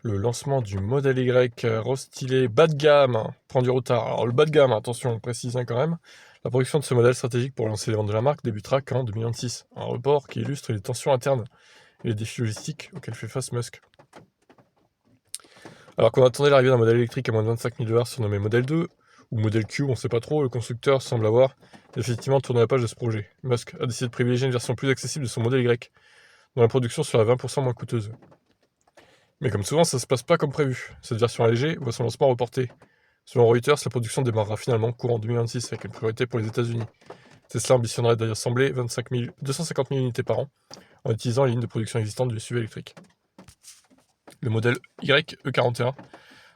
Le lancement du Model Y restylé bas de gamme prend du retard. Alors le bas de gamme, attention, on précise quand même, la production de ce modèle stratégique pour lancer les ventes de la marque débutera qu'en 2026. Un report qui illustre les tensions internes et les défis logistiques auxquels fait face Musk. Alors qu'on attendait l'arrivée d'un modèle électrique à moins de 25 000 $ surnommé Model 2, ou Model Q, on sait pas trop, le constructeur semble avoir effectivement tourné la page de ce projet. Musk a décidé de privilégier une version plus accessible de son Model Y, dont la production sera 20% moins coûteuse. Mais comme souvent, ça se passe pas comme prévu. Cette version allégée voit son lancement reporté. Selon Reuters, la production démarrera finalement courant 2026 avec une priorité pour les États-Unis. Tesla ambitionnerait d'assembler 250 000 unités par an en utilisant les lignes de production existantes du SUV électrique. Le modèle Y E41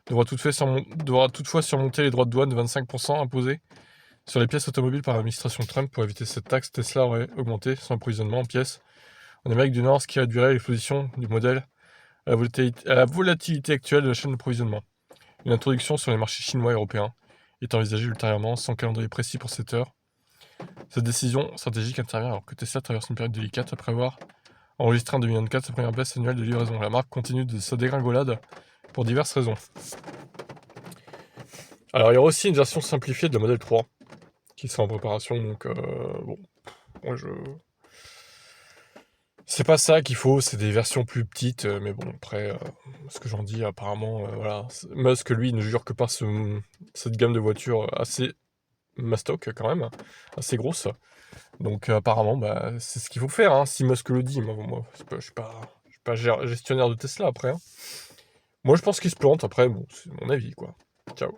devra toutefois surmonter les droits de douane de 25% imposés sur les pièces automobiles par l'administration Trump. Pour éviter cette taxe, Tesla aurait augmenté son approvisionnement en pièces en Amérique du Nord, ce qui réduirait l'exposition du modèle à la volatilité actuelle de la chaîne d'approvisionnement. Une introduction sur les marchés chinois et européens est envisagée ultérieurement, sans calendrier précis pour cette heure. Cette décision stratégique intervient alors que Tesla traverse une période délicate après avoir enregistré en 2024 sa première baisse annuelle de livraison. La marque continue de sa dégringolade pour diverses raisons. Alors il y aura aussi une version simplifiée de la Model 3 qui sera en préparation, donc bon, moi c'est pas ça qu'il faut, c'est des versions plus petites, mais bon, après, ce que j'en dis, apparemment, voilà, Musk, lui, ne jure que par cette gamme de voitures assez mastoc, quand même, assez grosse. Donc, apparemment, bah, c'est ce qu'il faut faire, hein, si Musk le dit. Moi je suis pas gestionnaire de Tesla, après, hein. Moi, je pense qu'il se plante, après, bon, c'est mon avis, quoi. Ciao.